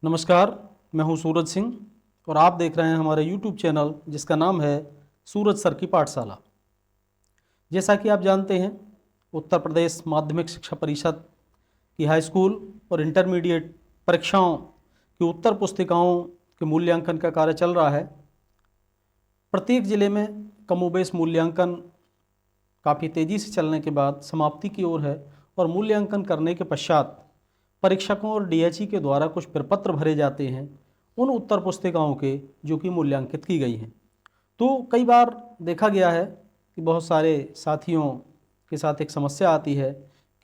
नमस्कार, मैं हूं सूरज सिंह और आप देख रहे हैं हमारे YouTube चैनल जिसका नाम है सूरज सर की पाठशाला। जैसा कि आप जानते हैं, उत्तर प्रदेश माध्यमिक शिक्षा परिषद की हाई स्कूल और इंटरमीडिएट परीक्षाओं की उत्तर पुस्तिकाओं के मूल्यांकन का कार्य चल रहा है। प्रत्येक जिले में कमोबेश मूल्यांकन काफ़ी तेज़ी से चलने के बाद समाप्ति की ओर है और मूल्यांकन करने के पश्चात परीक्षकों और डीएचई के द्वारा कुछ प्रपत्र भरे जाते हैं उन उत्तर पुस्तिकाओं के जो कि मूल्यांकित की गई हैं। तो कई बार देखा गया है कि बहुत सारे साथियों के साथ एक समस्या आती है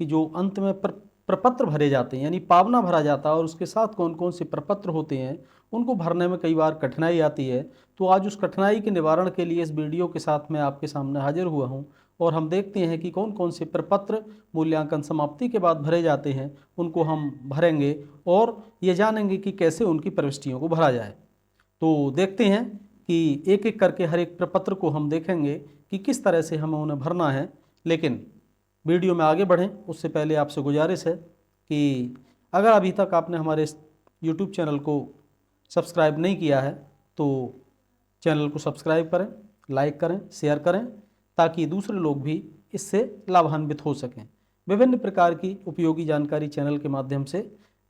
कि जो अंत में प्रपत्र भरे जाते हैं यानी पावना भरा जाता है और उसके साथ कौन कौन से प्रपत्र होते हैं उनको भरने में कई बार कठिनाई आती है। तो आज उस कठिनाई के निवारण के लिए इस वीडियो के साथ मैं आपके सामने हाजिर हुआ हूं और हम देखते हैं कि कौन कौन से प्रपत्र मूल्यांकन समाप्ति के बाद भरे जाते हैं, उनको हम भरेंगे और ये जानेंगे कि कैसे उनकी प्रविष्टियों को भरा जाए। तो देखते हैं कि एक एक करके हर एक प्रपत्र को हम देखेंगे कि किस तरह से हमें उन्हें भरना है। लेकिन वीडियो में आगे बढ़ें उससे पहले आपसे गुजारिश है कि अगर अभी तक आपने हमारे YouTube चैनल को सब्सक्राइब नहीं किया है तो चैनल को सब्सक्राइब करें, लाइक करें, शेयर करें ताकि दूसरे लोग भी इससे लाभान्वित हो सकें। विभिन्न प्रकार की उपयोगी जानकारी चैनल के माध्यम से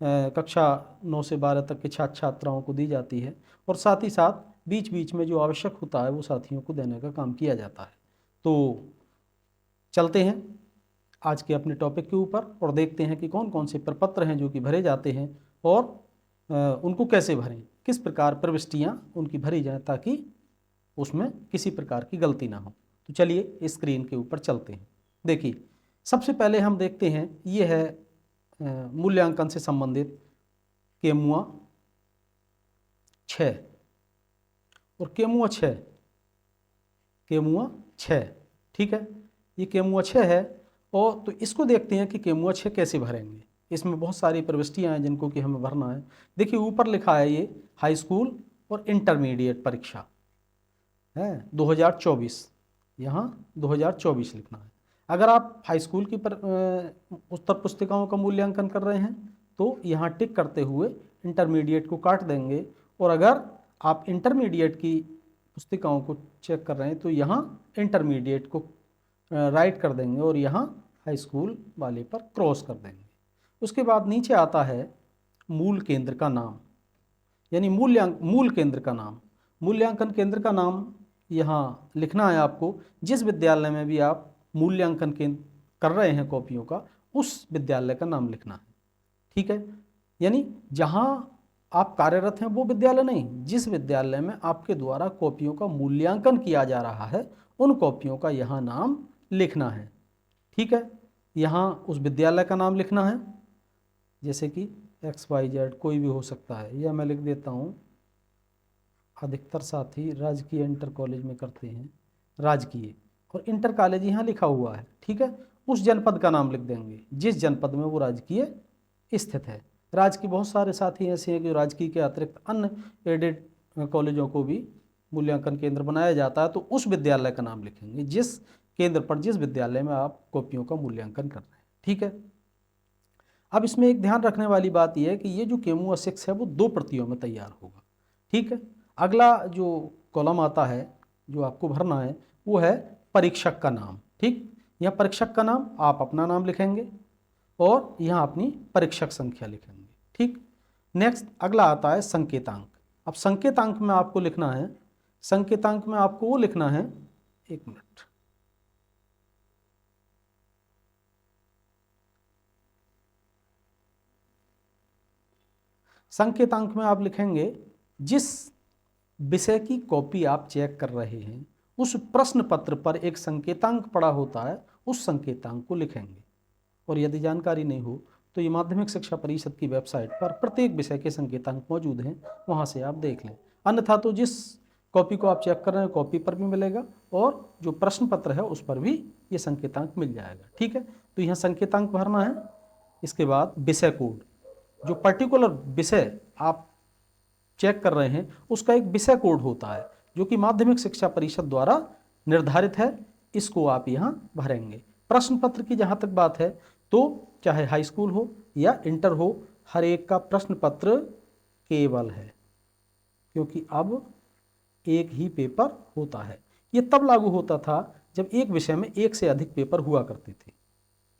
कक्षा 9 से 12 तक के छात्र छात्राओं को दी जाती है और साथ ही साथ बीच बीच में जो आवश्यक होता है वो साथियों को देने का काम किया जाता है। तो चलते हैं आज के अपने टॉपिक के ऊपर और देखते हैं कि कौन कौन से प्रपत्र हैं जो कि भरे जाते हैं और उनको कैसे भरें, किस प्रकार प्रविष्टियां उनकी भरी जाएं ताकि उसमें किसी प्रकार की गलती ना हो। तो चलिए स्क्रीन के ऊपर चलते हैं। देखिए, सबसे पहले हम देखते हैं ये है मूल्यांकन से संबंधित केमुआ 6 और केमुआ 6, ठीक है, ये केमुआ 6 है। और तो इसको देखते हैं कि केमुआ 6 कैसे भरेंगे। इसमें बहुत सारी प्रविष्टियां हैं जिनको कि हमें भरना है। देखिए ऊपर लिखा है ये हाई स्कूल और इंटरमीडिएट परीक्षा है 2024, यहाँ 2024 लिखना है। अगर आप हाई स्कूल की उत्तर पुस्तिकाओं का मूल्यांकन कर रहे हैं तो यहाँ टिक करते हुए इंटरमीडिएट को काट देंगे और अगर आप इंटरमीडिएट की पुस्तिकाओं को चेक कर रहे हैं तो यहाँ इंटरमीडिएट को राइट कर देंगे और यहाँ हाई स्कूल वाले पर क्रॉस कर देंगे। उसके बाद नीचे आता है मूल केंद्र का नाम, यानी मूल केंद्र का नाम, मूल्यांकन केंद्र का नाम यहाँ लिखना है आपको। जिस विद्यालय में भी आप मूल्यांकन कर रहे हैं कॉपियों का, उस विद्यालय का नाम लिखना है, ठीक है। यानी जहाँ आप कार्यरत हैं वो विद्यालय नहीं, जिस विद्यालय में आपके द्वारा कॉपियों का मूल्यांकन किया जा रहा है उन कॉपियों का यहाँ नाम लिखना है, ठीक है। यहाँ उस विद्यालय का नाम लिखना है, जैसे कि XYZ कोई भी हो सकता है, या मैं लिख देता हूँ अधिकतर साथी राजकीय इंटर कॉलेज में करते हैं राजकीय, और इंटर कॉलेज यहाँ लिखा हुआ है, ठीक है। उस जनपद का नाम लिख देंगे जिस जनपद में वो राजकीय स्थित है। राजकीय बहुत सारे साथी ऐसे हैं कि राजकीय के अतिरिक्त अन्य एडेड कॉलेजों को भी मूल्यांकन केंद्र बनाया जाता है, तो उस विद्यालय का नाम लिखेंगे जिस केंद्र पर, जिस विद्यालय में आप कॉपियों का मूल्यांकन कर रहे हैं, ठीक है। अब इसमें एक ध्यान रखने वाली बात यह है कि ये जो केमुआ 6 है वो 2 प्रतियों में तैयार होगा, ठीक है। अगला जो कॉलम आता है जो आपको भरना है वो है परीक्षक का नाम, ठीक। यहाँ परीक्षक का नाम आप अपना नाम लिखेंगे और यहाँ अपनी परीक्षक संख्या लिखेंगे, ठीक। नेक्स्ट अगला आता है संकेतांक। अब संकेतांक में आपको लिखना है, संकेतांक में आपको वो लिखना है, एक मिनट, संकेतांक में आप लिखेंगे जिस विषय की कॉपी आप चेक कर रहे हैं उस प्रश्न पत्र पर एक संकेतांक पड़ा होता है, उस संकेतांक को लिखेंगे। और यदि जानकारी नहीं हो तो ये माध्यमिक शिक्षा परिषद की वेबसाइट पर प्रत्येक विषय के संकेतांक मौजूद हैं, वहाँ से आप देख लें। अन्यथा तो जिस कॉपी को आप चेक कर रहे हैं कॉपी पर भी मिलेगा और जो प्रश्न पत्र है उस पर भी ये संकेतांक मिल जाएगा, ठीक है। तो यहाँ संकेतांक भरना है। इसके बाद विषय कोड, जो पर्टिकुलर विषय आप चेक कर रहे हैं उसका एक विषय कोड होता है जो कि माध्यमिक शिक्षा परिषद द्वारा निर्धारित है, इसको आप यहाँ भरेंगे। प्रश्न पत्र की जहाँ तक बात है तो चाहे हाई स्कूल हो या इंटर हो, हर एक का प्रश्न पत्र केवल है, क्योंकि अब एक ही पेपर होता है। ये तब लागू होता था जब एक विषय में एक से अधिक पेपर हुआ करते थे,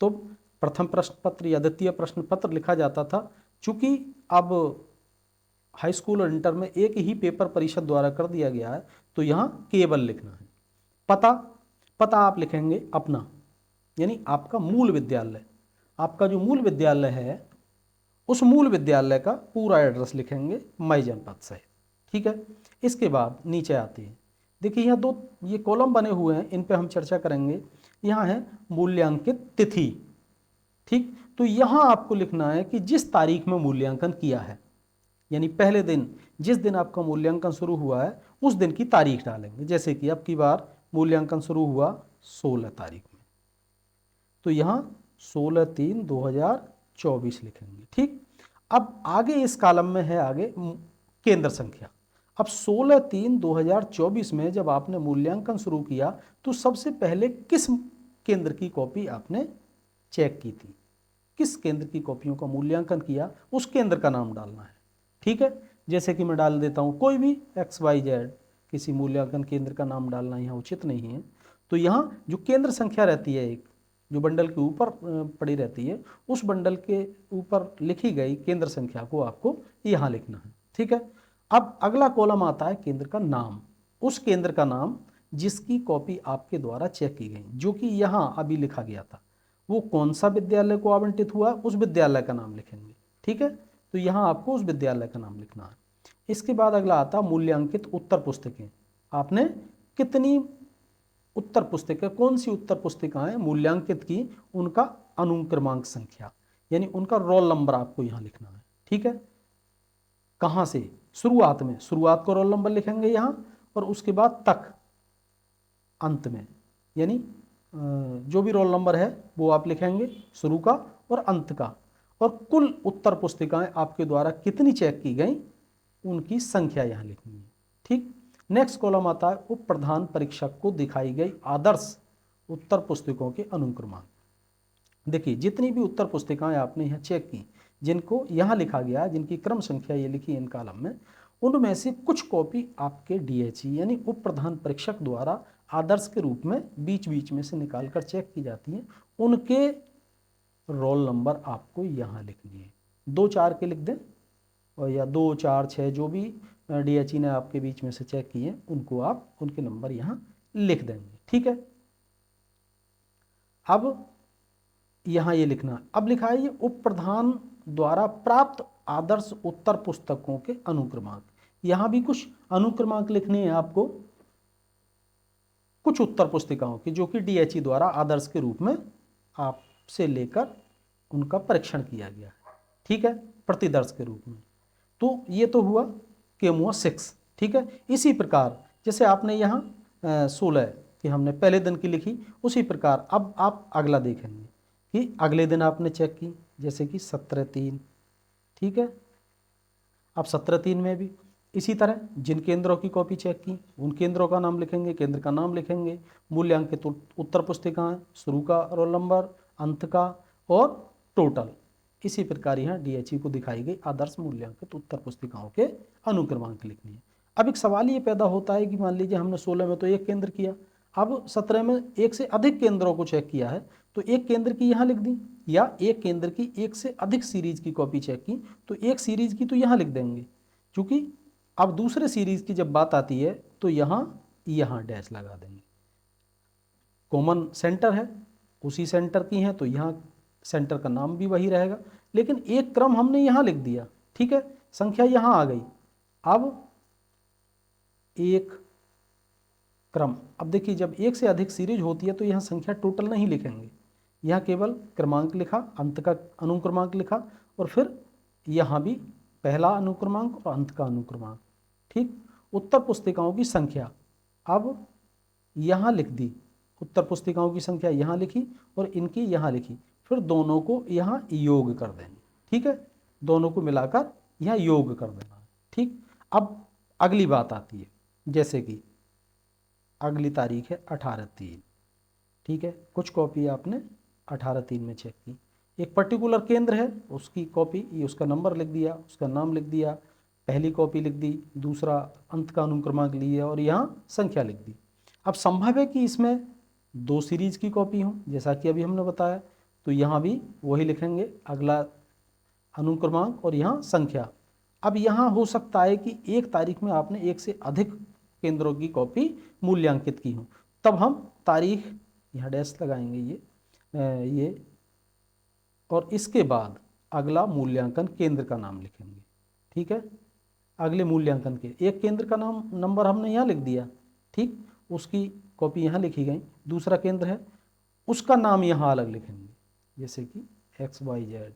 तो प्रथम प्रश्न पत्र या द्वितीय प्रश्न पत्र लिखा जाता था। चूंकि अब हाई स्कूल और इंटर में एक ही पेपर परिषद द्वारा कर दिया गया है, तो यहाँ केवल लिखना है। पता, पता आप लिखेंगे अपना, यानी आपका मूल विद्यालय, आपका जो मूल विद्यालय है उस मूल विद्यालय का पूरा एड्रेस लिखेंगे मई जनपद सहित। ठीक है, इसके बाद नीचे आते हैं, देखिए यहाँ दो ये कॉलम बने हुए हैं, इन पे हम चर्चा करेंगे। यहाँ है मूल्यांकित तिथि। ठीक, तो यहाँ आपको लिखना है कि जिस तारीख में मूल्यांकन किया है, यानी पहले दिन, जिस दिन आपका मूल्यांकन शुरू हुआ है उस दिन की तारीख डालेंगे। जैसे कि अब की बार मूल्यांकन शुरू हुआ 16 तारीख में, तो यहाँ 16/3/2024 लिखेंगे। ठीक, अब आगे इस कॉलम में है आगे केंद्र संख्या। अब 16/3/2024 में जब आपने मूल्यांकन शुरू किया तो सबसे पहले किस केंद्र की कॉपी आपने चेक की थी, किस केंद्र की कॉपियों का मूल्यांकन किया, उस केंद्र का नाम डालना है। ठीक है, जैसे कि मैं डाल देता हूँ कोई भी XYZ, किसी मूल्यांकन केंद्र का नाम डालना यहाँ उचित नहीं है। तो यहाँ जो केंद्र संख्या रहती है, एक जो बंडल के ऊपर पड़ी रहती है, उस बंडल के ऊपर लिखी गई केंद्र संख्या को आपको यहाँ लिखना है। ठीक है, अब अगला कॉलम आता है केंद्र का नाम, उस केंद्र का नाम जिसकी कॉपी आपके द्वारा चेक की गई, जो कि यहाँ अभी लिखा गया था, वो कौन सा विद्यालय को आवंटित हुआ उस विद्यालय का नाम लिखेंगे। ठीक है, तो यहाँ आपको उस विद्यालय का नाम लिखना है। इसके बाद अगला आता मूल्यांकित उत्तर पुस्तिकें। आपने कितनी उत्तर पुस्तिका, कौन सी उत्तर पुस्तिकाएं मूल्यांकित की, उनका अनुक्रमांक संख्या, यानी उनका रोल नंबर आपको यहाँ लिखना है। ठीक है, कहाँ से, शुरुआत में, शुरुआत को रोल नंबर लिखेंगे यहाँ, और उसके बाद तक अंत में, यानी जो भी रोल नंबर है वो आप लिखेंगे, शुरू का और अंत का, और कुल उत्तर पुस्तिकाएं आपके द्वारा कितनी चेक की गई उनकी संख्या यहाँ लिखनी है। ठीक, नेक्स्ट कॉलम आता है उप प्रधान परीक्षक को दिखाई गई आदर्श उत्तर पुस्तिकों के अनुक्रमांक। देखिए जितनी भी उत्तर पुस्तिकाएं आपने यहाँ चेक की, जिनको यहाँ लिखा गया, जिनकी क्रम संख्या ये लिखी है इन कॉलम में, उनमें से कुछ कॉपी आपके DHE यानी उप प्रधान परीक्षक द्वारा आदर्श के रूप में बीच बीच में से निकाल कर चेक की जाती हैं, उनके रोल नंबर आपको यहाँ लिखनी है। 2-4 के लिख दें, और या 2-4-6 जो भी DHE ने आपके बीच में से चेक किए उनको आप उनके नंबर यहाँ लिख देंगे। ठीक है, अब यहाँ ये लिखना, अब लिखा है ये उप प्रधान द्वारा प्राप्त आदर्श उत्तर पुस्तकों के अनुक्रमांक। यहाँ भी कुछ अनुक्रमांक लिखने हैं आपको, कुछ उत्तर पुस्तिकाओं की जो कि DHE द्वारा आदर्श के रूप में आपसे लेकर उनका परीक्षण किया गया है। ठीक है, प्रतिदर्श के रूप में। तो ये तो हुआ केमुआ 6। ठीक है, इसी प्रकार जैसे आपने यहाँ 16 की हमने पहले दिन की लिखी, उसी प्रकार अब आप अगला देखेंगे कि अगले दिन आपने चेक की, जैसे कि 17/3। ठीक है, अब 17/3 में भी इसी तरह जिन केंद्रों की कॉपी चेक की उन केंद्रों का नाम लिखेंगे, केंद्र का नाम लिखेंगे, मूल्यांकित उत्तर पुस्तिकाएं, शुरू का रोल नंबर, अंत का और टोटल। इसी प्रकार यहाँ DHE को दिखाई गई आदर्श मूल्यांकित उत्तर पुस्तिकाओं के अनुक्रमांक लिखनी है। अब एक सवाल ये पैदा होता है कि मान लीजिए हमने 16 में तो एक केंद्र किया, अब 17 में एक से अधिक केंद्रों को चेक किया है, तो एक केंद्र की यहाँ लिख दी, या एक केंद्र की एक से अधिक सीरीज की कॉपी चेक की तो एक सीरीज की तो यहाँ लिख देंगे। क्योंकि अब दूसरे सीरीज की जब बात आती है तो यहाँ डैश लगा देंगे। कॉमन सेंटर है, उसी सेंटर की है तो यहाँ सेंटर का नाम भी वही रहेगा, लेकिन एक क्रम हमने यहाँ लिख दिया। ठीक है, संख्या यहाँ आ गई, अब एक क्रम। अब देखिए जब एक से अधिक सीरीज होती है तो यहाँ संख्या टोटल नहीं लिखेंगे, यहाँ केवल क्रमांक लिखा, अंत का अनुक्रमांक लिखा, और फिर यहाँ भी पहला अनुक्रमांक और अंत का अनुक्रमांक। ठीक, उत्तर पुस्तिकाओं की संख्या अब यहाँ लिख दी, उत्तर पुस्तिकाओं की संख्या यहाँ लिखी और इनकी यहाँ लिखी, फिर दोनों को यहाँ योग कर देंगे। ठीक है, दोनों को मिलाकर यहाँ योग कर देना। ठीक, अब अगली बात आती है, जैसे कि अगली तारीख है 18/3। ठीक है, कुछ कॉपी आपने 18/3 में चेक की, एक पर्टिकुलर केंद्र है उसकी कॉपी, ये उसका नंबर लिख दिया, उसका नाम लिख दिया, पहली कॉपी लिख दी, दूसरा अंत का अनुक्रमांक लिया और यहाँ संख्या लिख दी। अब संभव है कि इसमें 2 सीरीज की कॉपी हो, जैसा कि अभी हमने बताया, तो यहाँ भी वही लिखेंगे, अगला अनुक्रमांक और यहाँ संख्या। अब यहाँ हो सकता है कि एक तारीख में आपने एक से अधिक केंद्रों की कॉपी मूल्यांकित की हो, तब हम तारीख यहाँ डैश लगाएंगे ये और इसके बाद अगला मूल्यांकन केंद्र का नाम लिखेंगे। ठीक है, अगले मूल्यांकन के एक केंद्र का नाम नंबर हमने यहाँ लिख दिया, ठीक, उसकी कॉपी यहाँ लिखी गई। दूसरा केंद्र है, उसका नाम यहाँ अलग लिखेंगे, जैसे कि XYZ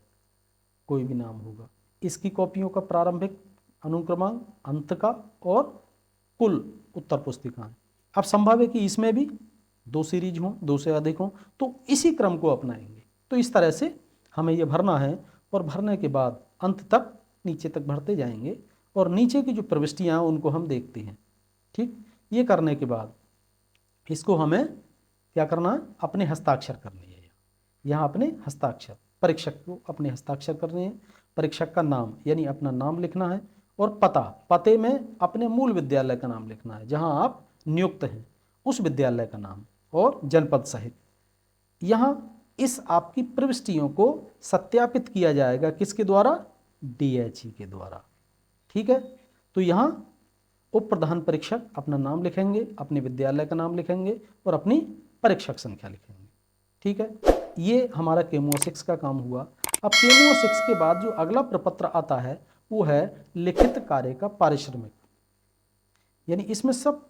कोई भी नाम होगा। इसकी कॉपियों का प्रारंभिक अनुक्रमांक, अंत का और कुल उत्तर पुस्तिकाएं। अब संभव है कि इसमें भी 2 सीरीज हों, 2 से अधिक हों, तो इसी क्रम को अपनाएंगे। तो इस तरह से हमें ये भरना है और भरने के बाद अंत तक नीचे तक भरते जाएंगे और नीचे की जो प्रविष्टियाँ हैं उनको हम देखते हैं। ठीक, ये करने के बाद इसको हमें क्या करना है, अपने हस्ताक्षर करने हैं। यहाँ अपने हस्ताक्षर, परीक्षक को अपने हस्ताक्षर करने हैं। परीक्षक का नाम यानी अपना नाम लिखना है और पते में अपने मूल विद्यालय का नाम लिखना है, जहाँ आप नियुक्त हैं उस विद्यालय का नाम और जनपद सहित। यहाँ इस आपकी प्रविष्टियों को सत्यापित किया जाएगा किसके द्वारा, DHE के द्वारा। ठीक है, तो यहाँ उप प्रधान परीक्षक अपना नाम लिखेंगे, अपने विद्यालय का नाम लिखेंगे और अपनी परीक्षक संख्या लिखेंगे। ठीक है, ये हमारा केमो 6 का काम हुआ। अब केमो 6 के बाद जो अगला प्रपत्र आता है वो है लिखित कार्य का पारिश्रमिक, यानी इसमें सब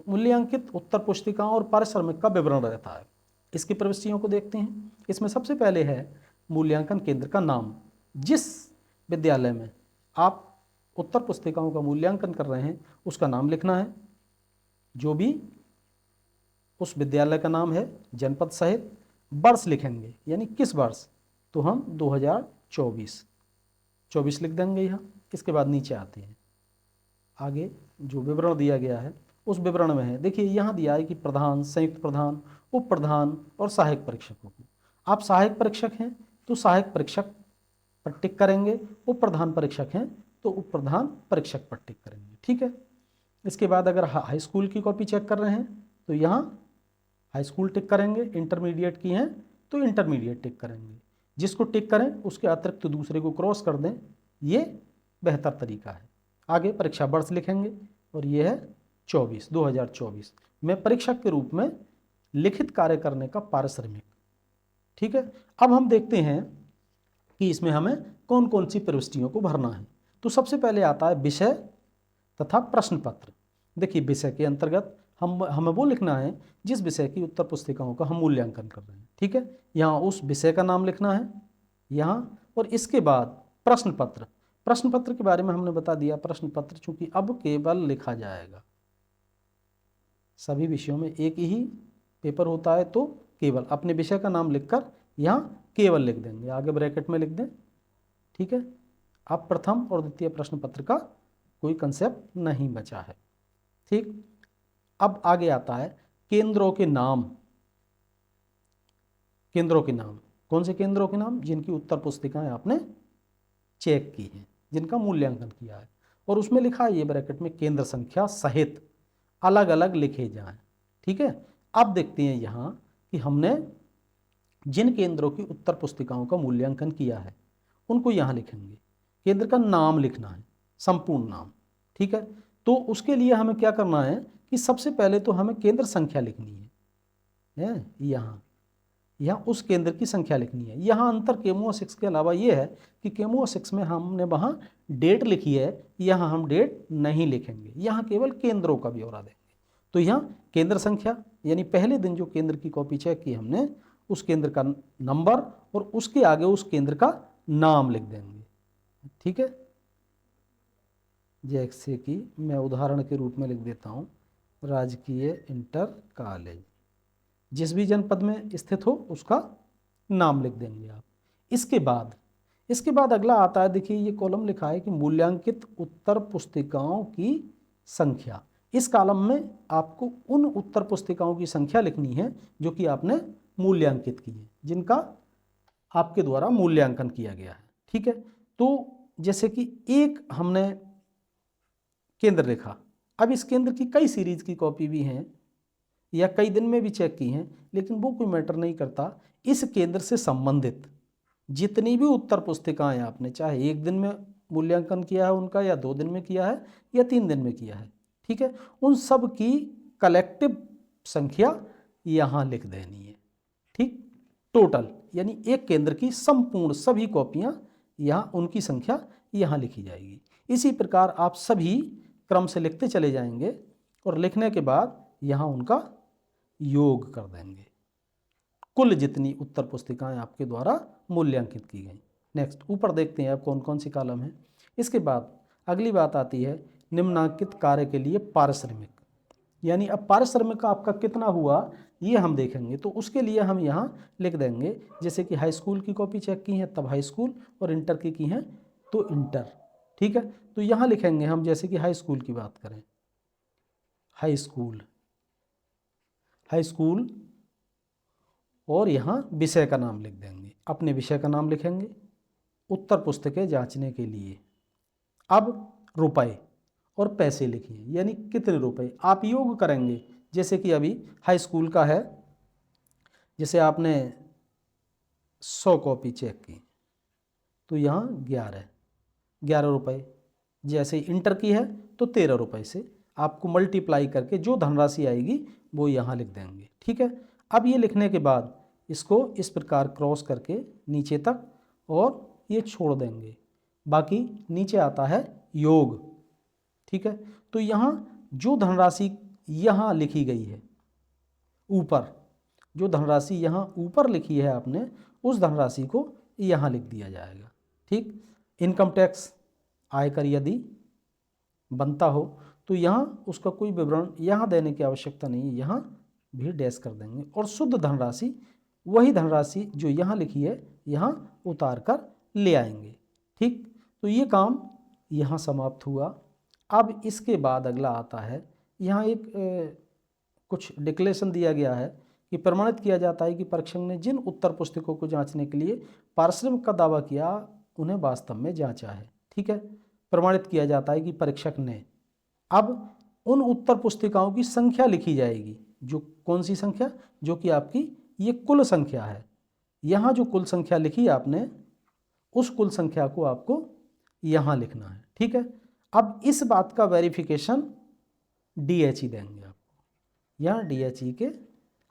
मूल्यांकित उत्तर पुस्तिकाओं और पारिश्रमिक का विवरण रहता है। इसकी प्रविष्टियों को देखते हैं। इसमें सबसे पहले है मूल्यांकन केंद्र का नाम। जिस विद्यालय में आप उत्तर पुस्तिकाओं का मूल्यांकन कर रहे हैं उसका नाम लिखना है, जो भी उस विद्यालय का नाम है, जनपद सहित। वर्ष लिखेंगे, यानी किस वर्ष, तो हम 2024 लिख देंगे यहाँ। इसके बाद नीचे आते हैं, आगे जो विवरण दिया गया है उस विवरण में है, देखिए यहाँ दिया है कि प्रधान, संयुक्त प्रधान, उप प्रधान और सहायक परीक्षकों को। आप सहायक परीक्षक हैं तो सहायक परीक्षक पर टिक करेंगे, उप प्रधान परीक्षक हैं तो उप प्रधान परीक्षक पर टिक करेंगे। ठीक है, इसके बाद अगर हाई स्कूल की कॉपी चेक कर रहे हैं तो यहाँ हाई स्कूल टिक करेंगे, इंटरमीडिएट की हैं तो इंटरमीडिएट टिक करेंगे। जिसको टिक करें उसके अतिरिक्त तो दूसरे को क्रॉस कर दें, ये बेहतर तरीका है। आगे परीक्षा वर्ष लिखेंगे और ये है 2024 में परीक्षक के रूप में लिखित कार्य करने का पारिश्रमिक। ठीक है, अब हम देखते हैं कि इसमें हमें कौन कौन सी प्रविष्टियों को भरना है। तो सबसे पहले आता है विषय तथा प्रश्न पत्र। देखिए, विषय के अंतर्गत हमें वो लिखना है जिस विषय की उत्तर पुस्तिकाओं का हम मूल्यांकन कर रहे हैं। ठीक है, यहाँ उस विषय का नाम लिखना है यहाँ, और इसके बाद प्रश्न पत्र। प्रश्न पत्र के बारे में हमने बता दिया। प्रश्न पत्र चूंकि अब केवल लिखा जाएगा, सभी विषयों में एक ही पेपर होता है, तो केवल अपने विषय का नाम लिखकर यहाँ केवल लिख देंगे, आगे ब्रैकेट में लिख दें। ठीक है, अब प्रथम और द्वितीय प्रश्न पत्र का कोई कंसेप्ट नहीं बचा है। ठीक, अब आगे आता है केंद्रों के नाम। केंद्रों के नाम, कौन से केंद्रों के नाम, जिनकी उत्तर पुस्तिकाएं आपने चेक की हैं, जिनका मूल्यांकन किया है, और उसमें लिखा है ये ब्रैकेट में केंद्र संख्या सहित अलग अलग लिखे जाएं। ठीक है, अब देखते हैं यहाँ कि हमने जिन केंद्रों की उत्तर पुस्तिकाओं का मूल्यांकन किया है उनको यहाँ लिखेंगे। केंद्र का नाम लिखना है, संपूर्ण नाम। ठीक है, तो उसके लिए हमें क्या करना है कि सबसे पहले तो हमें केंद्र संख्या लिखनी है, यहाँ उस केंद्र की संख्या लिखनी है। यहाँ अंतर केमो 6 के अलावा ये है कि केमो 6 में हमने वहाँ डेट लिखी है, यहाँ हम डेट नहीं लिखेंगे, यहाँ केवल केंद्रों का ब्यौरा देंगे। तो यहाँ केंद्र संख्या यानी पहले दिन जो केंद्र की कॉपी चेक की हमने, उस केंद्र का नंबर और उसके आगे उस केंद्र का नाम लिख देंगे। ठीक है, जैसे कि मैं उदाहरण के रूप में लिख देता हूँ, राजकीय इंटर कॉलेज, जिस भी जनपद में स्थित हो उसका नाम लिख देंगे आप। इसके बाद अगला आता है, देखिए ये कॉलम लिखा है कि मूल्यांकित उत्तर पुस्तिकाओं की संख्या। इस कॉलम में आपको उन उत्तर पुस्तिकाओं की संख्या लिखनी है जो कि आपने मूल्यांकित की है, जिनका आपके द्वारा मूल्यांकन किया गया है। ठीक है, तो जैसे कि एक हमने केंद्र रेखा। अब इस केंद्र की कई सीरीज की कॉपी भी हैं या कई दिन में भी चेक की हैं, लेकिन वो कोई मैटर नहीं करता। इस केंद्र से संबंधित जितनी भी उत्तर पुस्तिकाएं आपने चाहे एक दिन में मूल्यांकन किया है उनका, या 2 दिन में किया है, या 3 दिन में किया है, ठीक है, उन सब की कलेक्टिव संख्या यहाँ लिख देनी है। ठीक, टोटल यानी एक केंद्र की संपूर्ण सभी कॉपियाँ यहाँ उनकी संख्या यहाँ लिखी जाएगी। इसी प्रकार आप सभी क्रम से लिखते चले जाएंगे और लिखने के बाद यहाँ उनका योग कर देंगे, कुल जितनी उत्तर पुस्तिकाएं आपके द्वारा मूल्यांकित की गई। नेक्स्ट ऊपर देखते हैं अब कौन कौन सी कॉलम है। इसके बाद अगली बात आती है निम्नांकित कार्य के लिए पारिश्रमिक, यानी अब पारिश्रमिक का आपका कितना हुआ ये हम देखेंगे। तो उसके लिए हम यहाँ लिख देंगे, जैसे कि हाई स्कूल की कॉपी चेक की है तब हाई स्कूल, और इंटर की हैं तो इंटर। ठीक है, तो यहाँ लिखेंगे हम, जैसे कि हाई स्कूल की बात करें, हाई स्कूल और यहाँ विषय का नाम लिख देंगे, अपने विषय का नाम लिखेंगे उत्तर पुस्तकें जांचने के लिए। अब रुपए और पैसे लिखिए, यानी कितने रुपए आप योग करेंगे। जैसे कि अभी हाई स्कूल का है, जैसे आपने 100 कॉपी चेक की तो यहाँ 11 रुपए। जैसे इंटर की है तो 13 रुपए से आपको मल्टीप्लाई करके जो धनराशि आएगी वो यहाँ लिख देंगे। ठीक है, अब ये लिखने के बाद इसको इस प्रकार क्रॉस करके नीचे तक और ये छोड़ देंगे, बाकी नीचे आता है योग। ठीक है, तो यहाँ जो धनराशि यहाँ लिखी गई है ऊपर, जो धनराशि यहाँ ऊपर लिखी है आपने, उस धनराशि को यहाँ लिख दिया जाएगा। ठीक, इनकम टैक्स आयकर यदि बनता हो तो यहाँ उसका कोई विवरण यहाँ देने की आवश्यकता नहीं है, यहाँ भी डैश कर देंगे। और शुद्ध धनराशि वही धनराशि जो यहाँ लिखी है यहाँ उतार कर ले आएंगे। ठीक, तो ये काम यहाँ समाप्त हुआ। अब इसके बाद अगला आता है, यहाँ एक कुछ डिक्लेरेशन दिया गया है कि प्रमाणित किया जाता है कि परीक्षक ने जिन उत्तर पुस्तिकों को जांचने के लिए पारिश्रमिक का दावा किया उन्हें वास्तव में जांचा है। ठीक है, प्रमाणित किया जाता है कि परीक्षक ने, अब उन उत्तर पुस्तिकाओं की संख्या लिखी जाएगी, जो कौन सी संख्या, जो कि आपकी ये कुल संख्या है। यहाँ जो कुल संख्या लिखी आपने उस कुल संख्या को आपको यहाँ लिखना है। ठीक है, अब इस बात का वेरिफिकेशन DHE देंगे आपको, यहाँ DHE के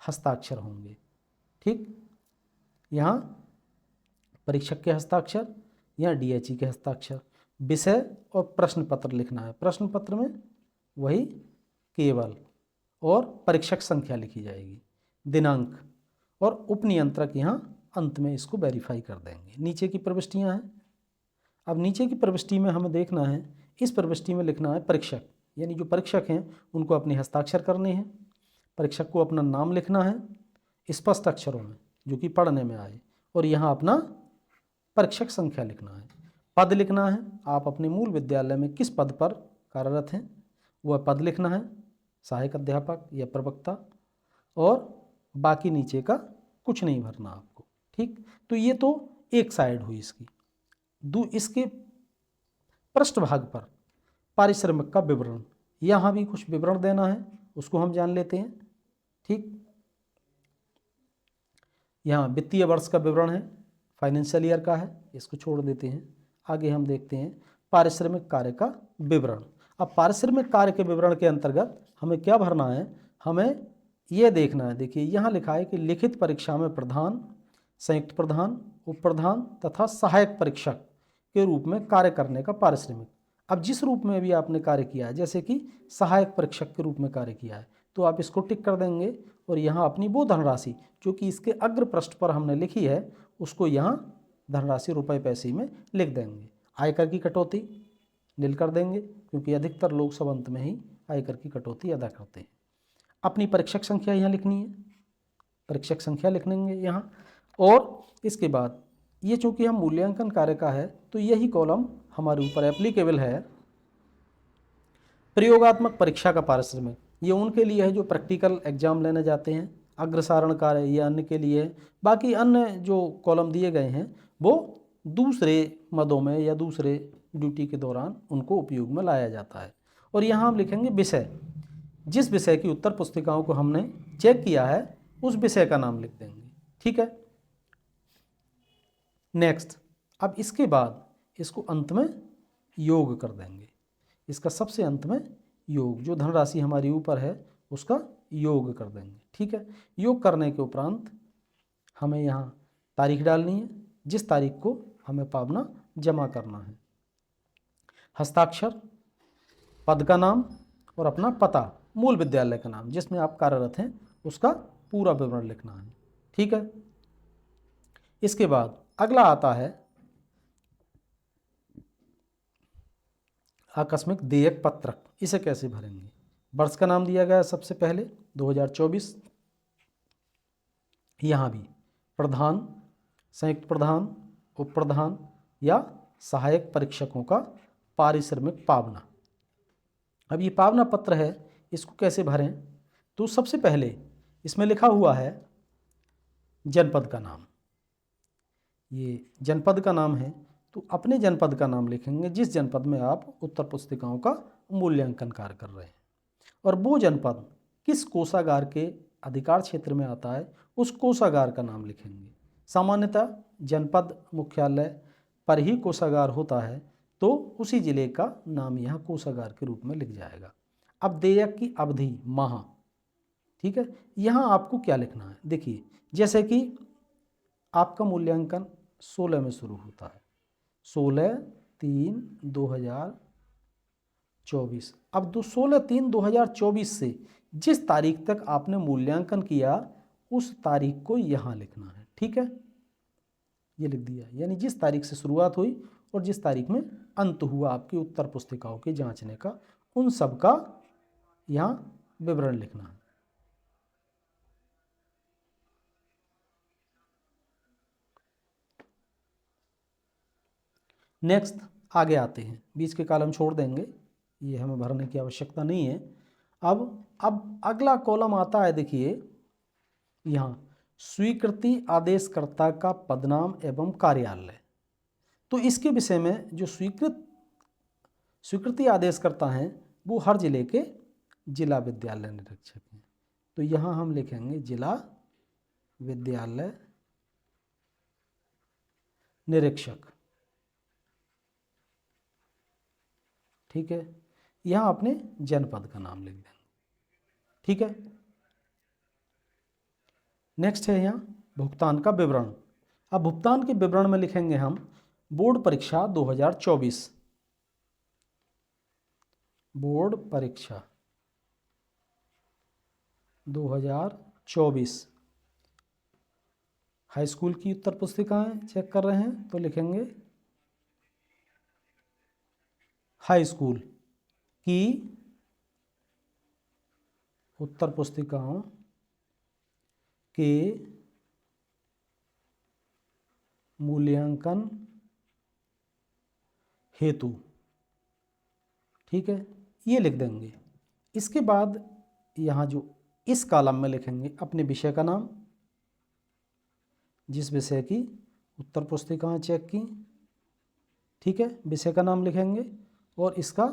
हस्ताक्षर होंगे। ठीक, यहाँ परीक्षक के हस्ताक्षर, यहाँ DHE के हस्ताक्षर। विषय और प्रश्न पत्र लिखना है, प्रश्न पत्र में वही केवल और परीक्षक संख्या लिखी जाएगी, दिनांक और उपनियंत्रक यहाँ अंत में इसको वेरीफाई कर देंगे। नीचे की प्रविष्टियाँ हैं, अब नीचे की प्रविष्टि में हमें देखना है, इस प्रविष्टि में लिखना है परीक्षक, यानी जो परीक्षक हैं उनको अपने हस्ताक्षर करने हैं। परीक्षक को अपना नाम लिखना है स्पष्ट अक्षरों में जो कि पढ़ने में आए, और यहाँ अपना परीक्षक संख्या लिखना है। पद लिखना है, आप अपने मूल विद्यालय में किस पद पर कार्यरत हैं वह पद लिखना है, सहायक अध्यापक या प्रवक्ता, और बाकी नीचे का कुछ नहीं भरना आपको। ठीक, तो ये तो एक साइड हुई इसकी। इसके पृष्ठभाग पर पारिश्रमिक का विवरण, यहाँ भी कुछ विवरण देना है, उसको हम जान लेते हैं। ठीक, यहाँ वित्तीय वर्ष का विवरण है, फाइनेंशियल ईयर का है, इसको छोड़ देते हैं। आगे हम देखते हैं पारिश्रमिक कार्य का विवरण। अब पारिश्रमिक कार्य के विवरण के अंतर्गत हमें क्या भरना है, हमें ये देखना है। देखिए यहाँ लिखा है कि लिखित परीक्षा में प्रधान, संयुक्त प्रधान, उप प्रधान तथा सहायक परीक्षक के रूप में कार्य करने का पारिश्रमिक। अब जिस रूप में भी आपने कार्य किया है, जैसे कि सहायक परीक्षक के रूप में कार्य किया है, तो आप इसको टिक कर देंगे और यहाँ अपनी वो धनराशि जो कि इसके अग्र पृष्ठ पर हमने लिखी है उसको यहाँ धनराशि रुपए पैसे में लिख देंगे। आयकर की कटौती नील कर देंगे क्योंकि अधिकतर लोग सब अंत में ही आयकर की कटौती अदा करते हैं। अपनी परीक्षक संख्या यहाँ लिखनी है, परीक्षक संख्या लिख लेंगे यहाँ। और इसके बाद ये चूँकि हम मूल्यांकन कार्य का है तो यही कॉलम हमारे ऊपर एप्लीकेबल है। प्रयोगात्मक परीक्षा का पारिश्रमिक ये उनके लिए है जो प्रैक्टिकल एग्जाम लेने जाते हैं, अग्रसारण कार्य ये अन्य के लिए है। बाकी अन्य जो कॉलम दिए गए हैं वो दूसरे मदों में या दूसरे ड्यूटी के दौरान उनको उपयोग में लाया जाता है। और यहाँ हम लिखेंगे विषय, जिस विषय की उत्तर पुस्तिकाओं को हमने चेक किया है उस विषय का नाम लिख देंगे। ठीक है। नेक्स्ट, अब इसके बाद इसको अंत में योग कर देंगे। इसका सबसे अंत में योग, जो धनराशि हमारी ऊपर है उसका योग कर देंगे। ठीक है। योग करने के उपरांत हमें यहाँ तारीख डालनी है, जिस तारीख को हमें पावना जमा करना है। हस्ताक्षर, पद का नाम और अपना पता, मूल विद्यालय का नाम जिसमें आप कार्यरत हैं उसका पूरा विवरण लिखना है। ठीक है। इसके बाद अगला आता है आकस्मिक देयक पत्रक। इसे कैसे भरेंगे? वर्ष का नाम दिया गया है सबसे पहले 2024। यहाँ भी प्रधान, संयुक्त प्रधान, उप प्रधान या सहायक परीक्षकों का पारिश्रमिक पावना। अब ये पावना पत्र है, इसको कैसे भरें? तो सबसे पहले इसमें लिखा हुआ है जनपद का नाम, ये जनपद का नाम है तो अपने जनपद का नाम लिखेंगे जिस जनपद में आप उत्तर पुस्तिकाओं का मूल्यांकन कार्य कर रहे हैं, और वो जनपद किस कोषागार के अधिकार क्षेत्र में आता है उस कोषागार का नाम लिखेंगे। सामान्यतः जनपद मुख्यालय पर ही कोषागार होता है तो उसी जिले का नाम यहाँ कोषागार के रूप में लिख जाएगा। अब देयक की अवधि माह, ठीक है। यहाँ आपको क्या लिखना है? देखिए, जैसे कि आपका मूल्यांकन 16 में शुरू होता है, 16/3/2024। अब 16/3/2024 से जिस तारीख तक आपने मूल्यांकन किया उस तारीख को यहाँ लिखना है। ठीक है, ये लिख दिया, यानी जिस तारीख से शुरुआत हुई और जिस तारीख में अंत हुआ आपकी उत्तर पुस्तिकाओं के जांचने का, उन सब का यहाँ विवरण लिखना है। नेक्स्ट, आगे आते हैं, बीच के कॉलम छोड़ देंगे, ये हमें भरने की आवश्यकता नहीं है। अब अगला कॉलम आता है, देखिए यहाँ स्वीकृति आदेशकर्ता का पदनाम एवं कार्यालय। तो इसके विषय में जो स्वीकृति आदेशकर्ता हैं वो हर जिले के जिला विद्यालय निरीक्षक हैं। तो यहाँ हम लिखेंगे जिला विद्यालय निरीक्षक। ठीक है, यहाँ अपने जनपद का नाम लिख देंगे। ठीक है। नेक्स्ट है यहाँ भुगतान का विवरण। अब भुगतान के विवरण में लिखेंगे हम बोर्ड परीक्षा 2024, बोर्ड परीक्षा 2024 हाई स्कूल की उत्तर पुस्तिकाएं चेक कर रहे हैं तो लिखेंगे हाई स्कूल की उत्तर पुस्तिकाओं के मूल्यांकन हेतु। ठीक है, ये लिख देंगे। इसके बाद यहाँ जो इस कॉलम में लिखेंगे अपने विषय का नाम, जिस विषय की उत्तर पुस्तिकाएं चेक की। ठीक है, विषय का नाम लिखेंगे और इसका,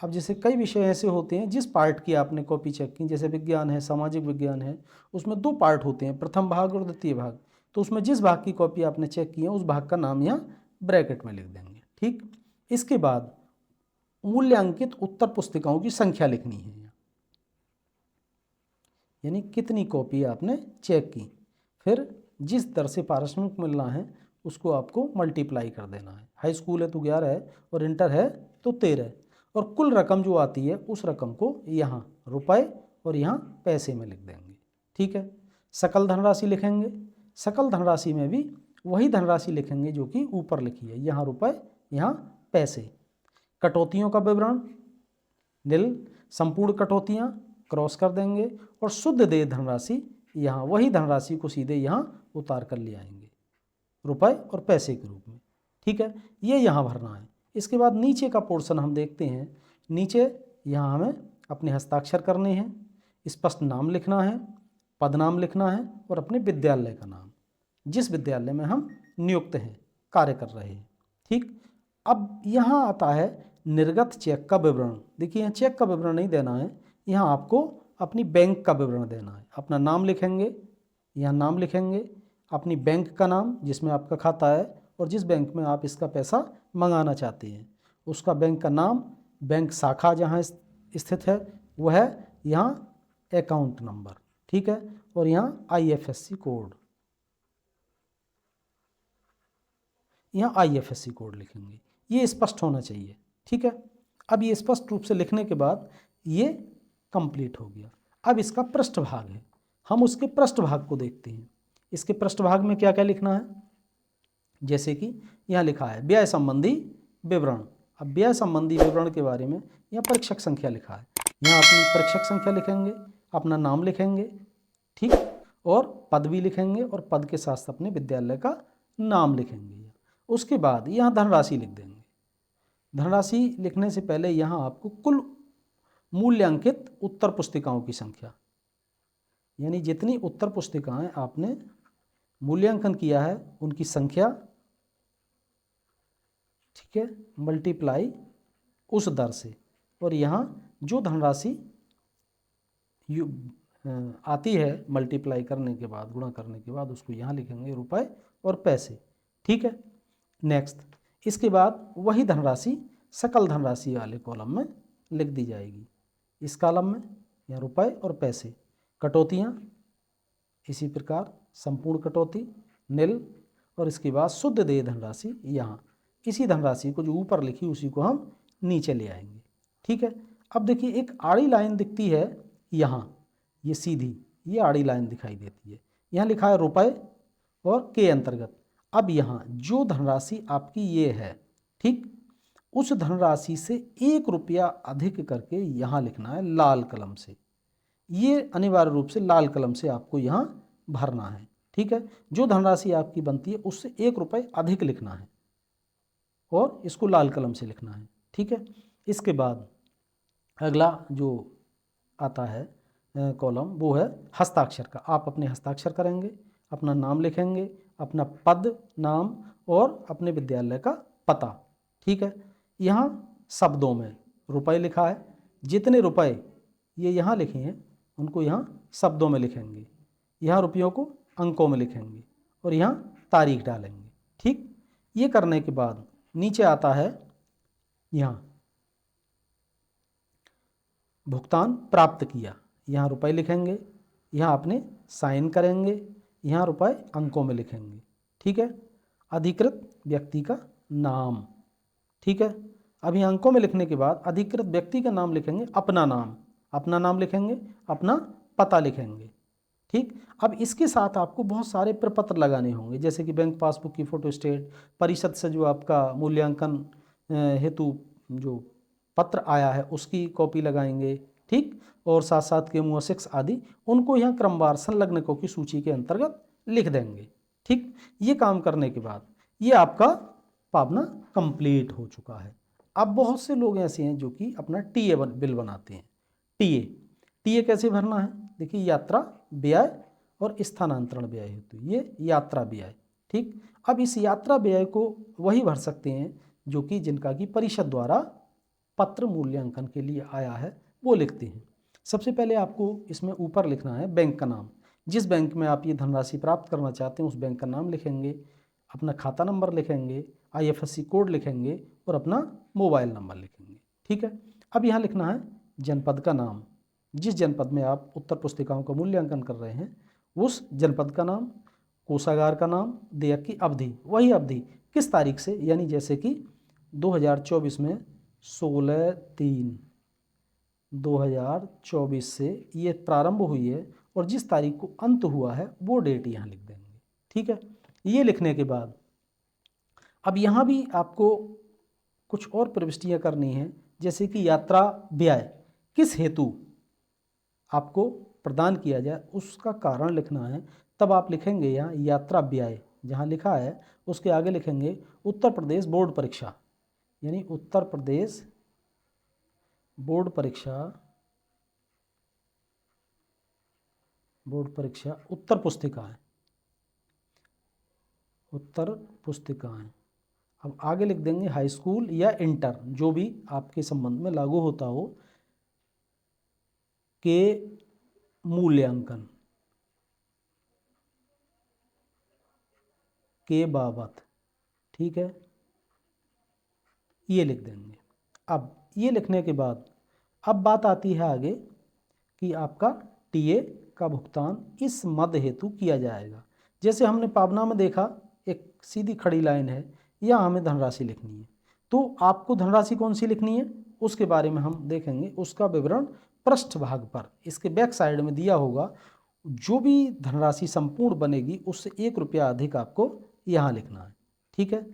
अब जैसे कई विषय ऐसे होते हैं जिस पार्ट की आपने कॉपी चेक की, जैसे विज्ञान है, सामाजिक विज्ञान है, उसमें 2 पार्ट होते हैं, प्रथम भाग और द्वितीय भाग। तो उसमें जिस भाग की कॉपी आपने चेक की है उस भाग का नाम यहाँ ब्रैकेट में लिख देंगे। ठीक, इसके बाद मूल्यांकित उत्तर पुस्तिकाओं की संख्या लिखनी है, यानी कितनी कॉपी आपने चेक की, फिर जिस दर से पारिश्रमिक मिलना है उसको आपको मल्टीप्लाई कर देना है। हाई स्कूल है तो 11 है और इंटर है तो 13, और कुल रकम जो आती है उस रकम को यहाँ रुपए और यहाँ पैसे में लिख देंगे। ठीक है, सकल धनराशि लिखेंगे। सकल धनराशि में भी वही धनराशि लिखेंगे जो कि ऊपर लिखी है, यहाँ रुपए यहाँ पैसे। कटौतियों का विवरण नील, संपूर्ण कटौतियाँ क्रॉस कर देंगे और शुद्ध देय धनराशि यहाँ वही धनराशि को सीधे यहाँ उतार कर ले आएंगे रुपए और पैसे के रूप में। ठीक है, ये यहाँ भरना है। इसके बाद नीचे का पोर्शन हम देखते हैं। नीचे यहाँ हमें अपने हस्ताक्षर करने हैं, स्पष्ट नाम लिखना है, पदनाम लिखना है और अपने विद्यालय का नाम, जिस विद्यालय में हम नियुक्त हैं, कार्य कर रहे हैं। ठीक, अब यहाँ आता है निर्गत चेक का विवरण। देखिए यहाँ चेक का विवरण नहीं देना है, यहाँ आपको अपनी बैंक का विवरण देना है। अपना नाम लिखेंगे, यहाँ नाम लिखेंगे, अपनी बैंक का नाम जिसमें आपका खाता है और जिस बैंक में आप इसका पैसा मंगाना चाहते हैं उसका बैंक का नाम, बैंक शाखा जहाँ स्थित है वह है, यहाँ अकाउंट नंबर, ठीक है, और यहाँ IFSC कोड, यहाँ IFSC कोड लिखेंगे। ये स्पष्ट होना चाहिए, ठीक है। अब ये स्पष्ट रूप से लिखने के बाद ये कंप्लीट हो गया। अब इसका पृष्ठभाग है, हम उसके पृष्ठभाग को देखते हैं। इसके पृष्ठभाग में क्या क्या लिखना है, जैसे कि यहाँ लिखा है व्यय संबंधी विवरण। अब व्यय संबंधी विवरण के बारे में यहाँ परीक्षक संख्या लिखा है, यहाँ अपनी परीक्षक संख्या लिखेंगे, अपना नाम लिखेंगे, ठीक, और पद भी लिखेंगे और पद के साथ अपने विद्यालय का नाम लिखेंगे। उसके बाद यहाँ धनराशि लिख देंगे। धनराशि लिखने से पहले यहाँ आपको कुल मूल्यांकित उत्तर पुस्तिकाओं की संख्या, यानी जितनी उत्तर पुस्तिकाएं आपने मूल्यांकन किया है उनकी संख्या, ठीक है, मल्टीप्लाई उस दर से, और यहाँ जो धनराशि आती है मल्टीप्लाई करने के बाद, गुणा करने के बाद, उसको यहाँ लिखेंगे रुपए और पैसे, ठीक है। नेक्स्ट, इसके बाद वही धनराशि सकल धनराशि वाले कॉलम में लिख दी जाएगी। इस कॉलम में यहाँ रुपए और पैसे, कटौतियाँ इसी प्रकार संपूर्ण कटौती निल, और इसके बाद शुद्ध देय धनराशि यहाँ, इसी धनराशि को जो ऊपर लिखी उसी को हम नीचे ले आएंगे, ठीक है। अब देखिए एक आड़ी लाइन दिखती है यहाँ, ये सीधी ये आड़ी लाइन दिखाई देती है, यहाँ लिखा है रुपए और के अंतर्गत। अब यहाँ जो धनराशि आपकी ये है, ठीक, उस धनराशि से 1 रुपया अधिक करके यहाँ लिखना है लाल कलम से। ये अनिवार्य रूप से लाल कलम से आपको यहाँ भरना है, ठीक है। जो धनराशि आपकी बनती है उससे 1 रुपये अधिक लिखना है और इसको लाल कलम से लिखना है, ठीक है। इसके बाद अगला जो आता है कॉलम वो है हस्ताक्षर का। आप अपने हस्ताक्षर करेंगे, अपना नाम लिखेंगे, अपना पद नाम और अपने विद्यालय का पता, ठीक है। यहाँ शब्दों में रुपए लिखा है, जितने रुपए ये यहाँ लिखे हैं उनको यहाँ शब्दों में लिखेंगे, यहाँ रुपयों को अंकों में लिखेंगे और यहाँ तारीख डालेंगे, ठीक। ये करने के बाद नीचे आता है यहाँ भुगतान प्राप्त किया, यहाँ रुपए लिखेंगे, यहाँ अपने साइन करेंगे, यहाँ रुपए अंकों में लिखेंगे, ठीक है। अधिकृत व्यक्ति का नाम, ठीक है। अब यहाँ अंकों में लिखने के बाद अधिकृत व्यक्ति का नाम लिखेंगे, अपना नाम लिखेंगे, अपना पता लिखेंगे, ठीक। अब इसके साथ आपको बहुत सारे प्रपत्र लगाने होंगे, जैसे कि बैंक पासबुक की फोटोस्टेट, परिषद से जो आपका मूल्यांकन हेतु जो पत्र आया है उसकी कॉपी लगाएंगे, ठीक, और साथ साथ के MUA6 आदि, उनको यहाँ क्रमवार संलग्नकों की सूची के अंतर्गत लिख देंगे, ठीक। ये काम करने के बाद ये आपका पावना कंप्लीट हो चुका है। अब बहुत से लोग ऐसे हैं जो कि अपना टीए बिल बनाते हैं। टीए कैसे भरना है, देखिए यात्रा व्यय और स्थानांतरण व्यय हेतु ये यात्रा व्यय, ठीक। अब इस यात्रा व्यय को वही भर सकते हैं जो कि जिनका कि परिषद द्वारा पत्र मूल्यांकन के लिए आया है वो लिखते हैं। सबसे पहले आपको इसमें ऊपर लिखना है बैंक का नाम, जिस बैंक में आप ये धनराशि प्राप्त करना चाहते हैं उस बैंक का नाम लिखेंगे, अपना खाता नंबर लिखेंगे, IFSC कोड लिखेंगे और अपना मोबाइल नंबर लिखेंगे, ठीक है। अब यहाँ लिखना है जनपद का नाम, जिस जनपद में आप उत्तर पुस्तिकाओं का मूल्यांकन कर रहे हैं उस जनपद का नाम, कोषागार का नाम, देयक की अवधि, वही अवधि किस तारीख से, यानी जैसे कि 2024 में 16/3/2024 से ये प्रारंभ हुई है और जिस तारीख को अंत हुआ है वो डेट यहाँ लिख देंगे, ठीक है। ये लिखने के बाद अब यहाँ भी आपको कुछ और प्रविष्टियाँ करनी हैं, जैसे कि यात्रा व्यय किस हेतु आपको प्रदान किया जाए उसका कारण लिखना है। तब आप लिखेंगे यहाँ यात्रा व्यय, जहाँ लिखा है उसके आगे लिखेंगे उत्तर प्रदेश बोर्ड परीक्षा, यानी उत्तर प्रदेश बोर्ड परीक्षा उत्तर पुस्तिकाएं अब आगे लिख देंगे हाई स्कूल या इंटर, जो भी आपके संबंध में लागू होता हो, के मूल्यांकन के बाबत, ठीक है, ये लिख देंगे। अब ये लिखने के बाद अब बात आती है आगे कि आपका टीए का भुगतान इस मद हेतु किया जाएगा। जैसे हमने पावना में देखा, एक सीधी खड़ी लाइन है, या हमें धनराशि लिखनी है, तो आपको धनराशि कौन सी लिखनी है उसके बारे में हम देखेंगे। उसका विवरण पृष्ठ भाग पर इसके बैक साइड में दिया होगा। जो भी धनराशि संपूर्ण बनेगी उससे 1 रुपया अधिक आपको यहाँ लिखना है, ठीक है।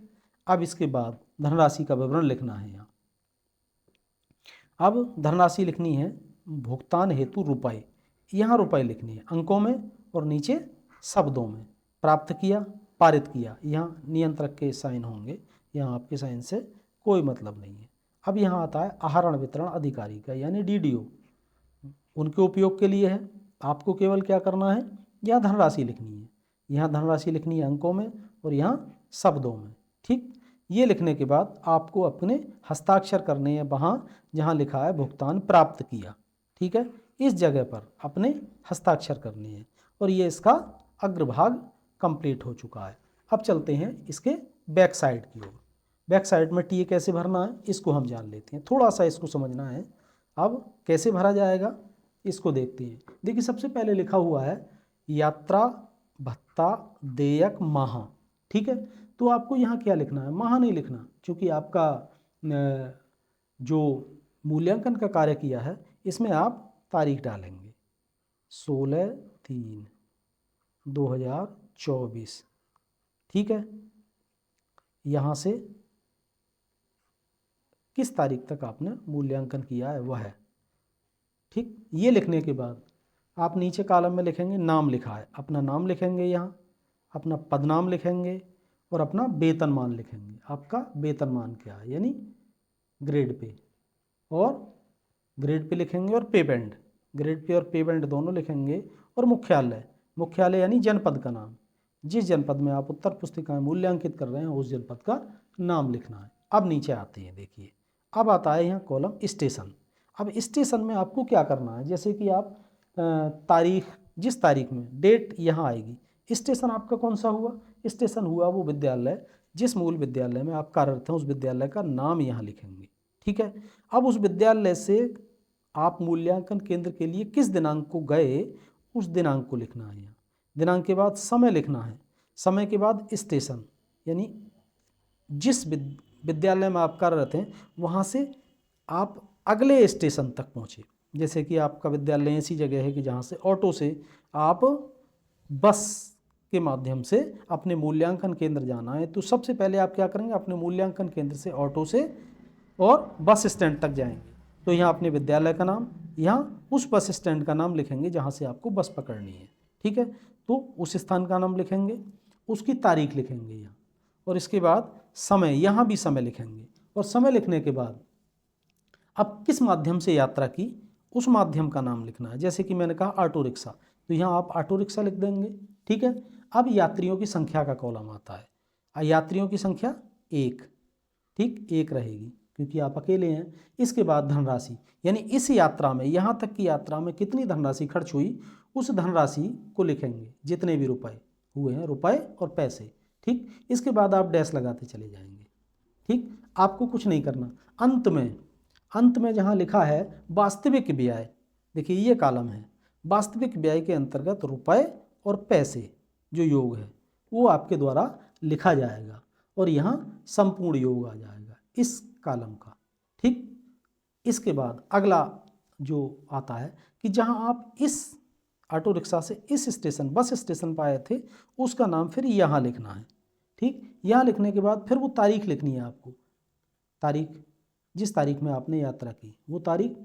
अब इसके बाद धनराशि का विवरण लिखना है यहाँ। अब धनराशि लिखनी है भुगतान हेतु रुपए, यहाँ रुपए लिखनी है अंकों में और नीचे शब्दों में। प्राप्त किया, पारित किया, यहाँ नियंत्रक के साइन होंगे, यहाँ आपके साइन से कोई मतलब नहीं है। अब यहाँ आता है आहरण वितरण अधिकारी का, यानी डीडीओ, उनके उपयोग के लिए है। आपको केवल क्या करना है, यहाँ धनराशि लिखनी है, यहाँ धनराशि लिखनी है अंकों में और यहाँ शब्दों में, ठीक। ये लिखने के बाद आपको अपने हस्ताक्षर करने हैं वहाँ जहाँ लिखा है भुगतान प्राप्त किया, ठीक है, इस जगह पर अपने हस्ताक्षर करने हैं। और ये इसका अग्रभाग कंप्लीट हो चुका है। अब चलते हैं इसके बैक साइड की ओर। बैक साइड में टीए कैसे भरना है इसको हम जान लेते हैं, थोड़ा सा इसको समझना है। अब कैसे भरा जाएगा इसको देखते हैं। देखिए सबसे पहले लिखा हुआ है यात्रा भत्ता देयक माह, ठीक है। तो आपको यहाँ क्या लिखना है, माह नहीं लिखना, क्योंकि आपका जो मूल्यांकन का कार्य किया है इसमें आप तारीख डालेंगे 16/3/2024, ठीक है। यहाँ से किस तारीख तक आपने मूल्यांकन किया है वह है, ठीक। ये लिखने के बाद आप नीचे कॉलम में लिखेंगे नाम लिखा है, अपना नाम लिखेंगे, यहाँ अपना पदनाम लिखेंगे और अपना वेतनमान लिखेंगे। आपका वेतनमान क्या है, यानी ग्रेड पे, और ग्रेड पे लिखेंगे और पे बैंड, ग्रेड पे और पे बैंड दोनों लिखेंगे। और मुख्यालय, मुख्यालय यानी जनपद का नाम, जिस जनपद में आप उत्तर पुस्तिकाएं मूल्यांकित कर रहे हैं उस जनपद का नाम लिखना है। अब नीचे आते हैं, देखिए अब आता है यहाँ कॉलम स्टेशन। अब स्टेशन में आपको क्या करना है, जैसे कि आप तारीख, जिस तारीख में डेट यहाँ आएगी, स्टेशन आपका कौन सा हुआ, स्टेशन हुआ वो विद्यालय जिस मूल विद्यालय में आप कार्यरत हैं उस विद्यालय का नाम यहाँ लिखेंगे, ठीक है। अब उस विद्यालय से आप मूल्यांकन केंद्र के लिए किस दिनांक को गए उस दिनांक को लिखना है यहाँ। दिनांक के बाद समय लिखना है, समय के बाद स्टेशन, यानी जिस विद्यालय में आप कार्यरत हैं वहाँ से आप अगले स्टेशन तक पहुँचे। जैसे कि आपका विद्यालय ऐसी जगह है कि जहाँ से ऑटो से आप बस के माध्यम से अपने मूल्यांकन केंद्र जाना है, तो सबसे पहले आप क्या करेंगे, अपने मूल्यांकन केंद्र से ऑटो से और बस स्टैंड तक जाएंगे। तो यहाँ अपने विद्यालय का नाम, यहाँ उस बस स्टैंड का नाम लिखेंगे जहाँ से आपको बस पकड़नी है, ठीक है। तो उस स्थान का नाम लिखेंगे, उसकी तारीख लिखेंगे यहाँ, और इसके बाद समय, यहाँ भी समय लिखेंगे। और समय लिखने के बाद अब किस माध्यम से यात्रा की उस माध्यम का नाम लिखना है। जैसे कि मैंने कहा ऑटो रिक्शा, तो यहाँ आप ऑटो रिक्शा लिख देंगे, ठीक है। अब यात्रियों की संख्या का कॉलम आता है, यात्रियों की संख्या 1, ठीक, 1 रहेगी क्योंकि आप अकेले हैं। इसके बाद धनराशि, यानी इस यात्रा में, यहाँ तक की यात्रा में कितनी धनराशि खर्च हुई उस धनराशि को लिखेंगे, जितने भी रुपए हुए हैं, रुपए और पैसे, ठीक। इसके बाद आप डैश लगाते चले जाएंगे, ठीक। आपको कुछ नहीं करना। अंत में जहाँ लिखा है वास्तविक व्यय, देखिए ये कॉलम है, वास्तविक व्यय के अंतर्गत रुपए और पैसे जो योग है वो आपके द्वारा लिखा जाएगा और यहाँ संपूर्ण योग आ जाएगा इस कॉलम का, ठीक। इसके बाद अगला जो आता है कि जहाँ आप इस ऑटो रिक्शा से इस स्टेशन, बस स्टेशन पर आए थे, उसका नाम फिर यहाँ लिखना है, ठीक। यहाँ लिखने के बाद फिर वो तारीख लिखनी है आपको, तारीख जिस तारीख में आपने यात्रा की वो तारीख।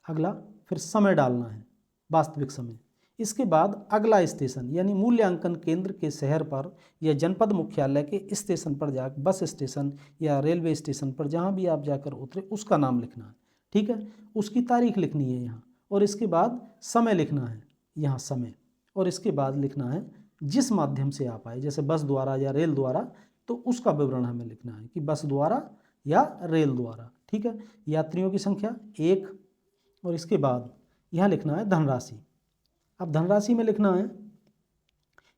अगला फिर समय डालना है, वास्तविक समय। इसके बाद अगला स्टेशन, यानी मूल्यांकन केंद्र के शहर पर या जनपद मुख्यालय के स्टेशन पर जा, बस स्टेशन या रेलवे स्टेशन पर जहाँ भी आप जाकर उतरे उसका नाम लिखना है, ठीक है। उसकी तारीख लिखनी है यहाँ, और इसके बाद समय लिखना है यहाँ समय, और इसके बाद लिखना है जिस माध्यम से आप आए, जैसे बस द्वारा या रेल द्वारा तो उसका विवरण हमें लिखना है कि बस द्वारा या रेल द्वारा। ठीक है, यात्रियों की संख्या 1, और इसके बाद यहाँ लिखना है धनराशि। अब धनराशि में लिखना है,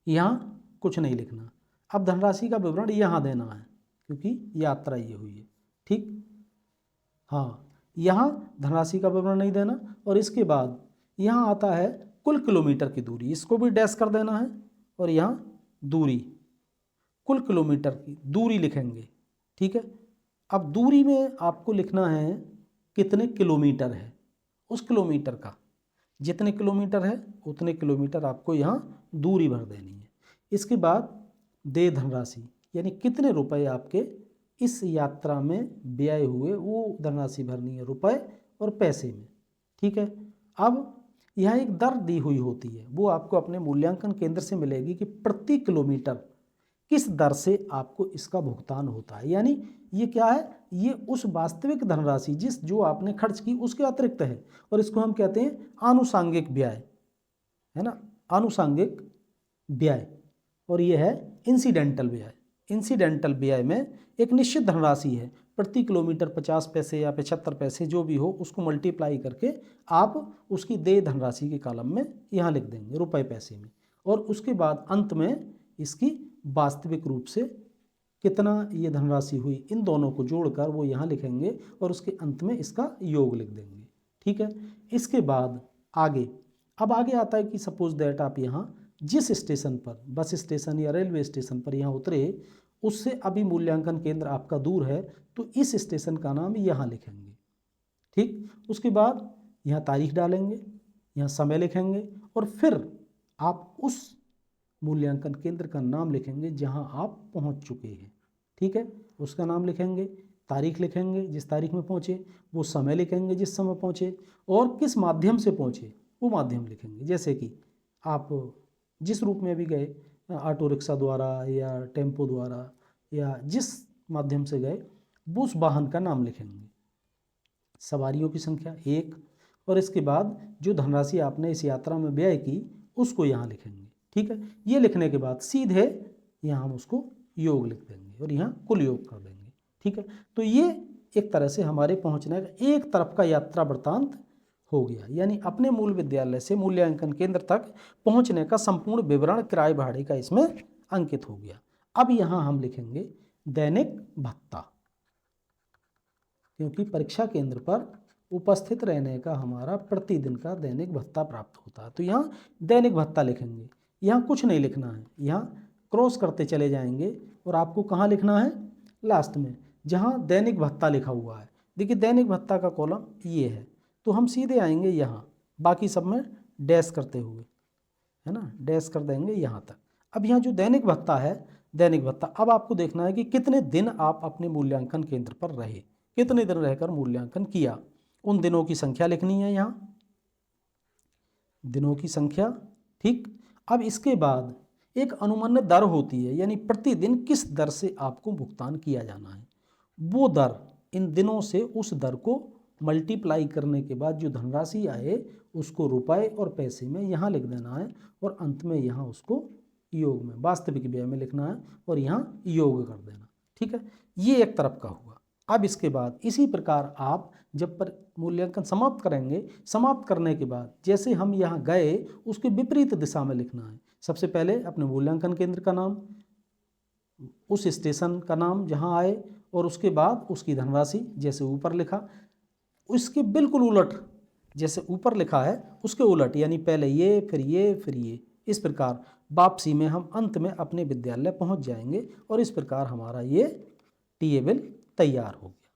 यहाँ कुछ नहीं लिखना। अब धनराशि का विवरण यहाँ देना है क्योंकि यात्रा ये हुई है। ठीक, हाँ, यहाँ धनराशि का विवरण नहीं देना। और इसके बाद यहाँ आता है कुल किलोमीटर की दूरी, इसको भी डैश कर देना है। और यहाँ दूरी, कुल किलोमीटर की दूरी लिखेंगे। ठीक है, अब दूरी में आपको लिखना है कितने किलोमीटर है, उस किलोमीटर का जितने किलोमीटर है उतने किलोमीटर आपको यहाँ दूरी भर देनी है। इसके बाद दे धनराशि, यानी कितने रुपए आपके इस यात्रा में व्यय हुए वो धनराशि भरनी है, रुपए और पैसे में। ठीक है, अब यहाँ एक दर दी हुई होती है, वो आपको अपने मूल्यांकन केंद्र से मिलेगी कि प्रति किलोमीटर किस दर से आपको इसका भुगतान होता है। यानी ये क्या है, ये उस वास्तविक धनराशि जो आपने खर्च की उसके अतिरिक्त है, और इसको हम कहते हैं आनुषंगिक व्यय, है ना, आनुषंगिक व्यय। और ये है इंसिडेंटल व्यय। इंसिडेंटल व्यय में एक निश्चित धनराशि है, प्रति किलोमीटर 50 पैसे या 75 पैसे जो भी हो, उसको मल्टीप्लाई करके आप उसकी देय धनराशि के कॉलम में यहाँ लिख देंगे रुपए पैसे में। और उसके बाद अंत में इसकी वास्तविक रूप से कितना ये धनराशि हुई, इन दोनों को जोड़कर वो यहाँ लिखेंगे और उसके अंत में इसका योग लिख देंगे। ठीक है, इसके बाद आगे, अब आगे आता है कि सपोज दैट आप यहाँ जिस स्टेशन पर, बस स्टेशन या रेलवे स्टेशन पर यहाँ उतरे, उससे अभी मूल्यांकन केंद्र आपका दूर है, तो इस स्टेशन का नाम यहाँ लिखेंगे। ठीक, उसके बाद यहाँ तारीख डालेंगे, यहाँ समय लिखेंगे, और फिर आप उस मूल्यांकन केंद्र का नाम लिखेंगे जहाँ आप पहुँच चुके हैं। ठीक है, उसका नाम लिखेंगे, तारीख लिखेंगे जिस तारीख में पहुँचे, वो समय लिखेंगे जिस समय पहुँचे, और किस माध्यम से पहुँचे वो माध्यम लिखेंगे। जैसे कि आप जिस रूप में भी गए, ऑटो रिक्शा द्वारा या टेम्पो द्वारा या जिस माध्यम से गए, वो उस वाहन का नाम लिखेंगे। सवारियों की संख्या 1, और इसके बाद जो धनराशि आपने इस यात्रा में व्यय की उसको यहाँ लिखेंगे। ठीक है, ये लिखने के बाद सीधे यहाँ हम उसको योग लिख देंगे और यहाँ कुल योग कर देंगे। ठीक है, तो ये एक तरह से हमारे पहुँचने का एक तरफ का यात्रा वृत्तांत हो गया, यानी अपने मूल विद्यालय से मूल्यांकन केंद्र तक पहुंचने का संपूर्ण विवरण किराए भाड़े का इसमें अंकित हो गया। अब यहाँ हम लिखेंगे दैनिक भत्ता, क्योंकि परीक्षा केंद्र पर उपस्थित रहने का हमारा प्रतिदिन का दैनिक भत्ता प्राप्त होता है। तो यहाँ दैनिक भत्ता लिखेंगे, यहाँ कुछ नहीं लिखना है, यहाँ क्रॉस करते चले जाएंगे और आपको कहाँ लिखना है, लास्ट में जहाँ दैनिक भत्ता लिखा हुआ है। देखिए दैनिक भत्ता का कॉलम ये है, तो हम सीधे आएंगे यहाँ, बाकी सब में डैश करते हुए, है ना, डैश कर देंगे यहाँ तक। अब यहाँ जो दैनिक भत्ता है, दैनिक भत्ता, अब आपको देखना है कि कितने दिन आप अपने मूल्यांकन केंद्र पर रहे, कितने दिन रहकर मूल्यांकन किया, उन दिनों की संख्या लिखनी है यहाँ, दिनों की संख्या। ठीक, अब इसके बाद एक अनुमान्य दर होती है, यानी प्रतिदिन किस दर से आपको भुगतान किया जाना है, वो दर इन दिनों से उस दर को मल्टीप्लाई करने के बाद जो धनराशि आए उसको रुपए और पैसे में यहाँ लिख देना है, और अंत में यहाँ उसको योग में, वास्तविक व्यय में लिखना है और यहाँ योग कर देना। ठीक है, ये एक तरफ का हुआ। अब इसके बाद इसी प्रकार आप जब पर मूल्यांकन समाप्त करेंगे, समाप्त करने के बाद जैसे हम यहाँ गए उसके विपरीत दिशा में लिखना है। सबसे पहले अपने मूल्यांकन केंद्र का नाम, उस स्टेशन का नाम जहाँ आए, और उसके बाद उसकी धनराशि जैसे ऊपर लिखा, उसके बिल्कुल उलट, जैसे ऊपर लिखा है उसके उलट, यानी पहले ये फिर ये फिर ये, इस प्रकार वापसी में हम अंत में अपने विद्यालय पहुंच जाएंगे और इस प्रकार हमारा ये टीएबल तैयार हो गया।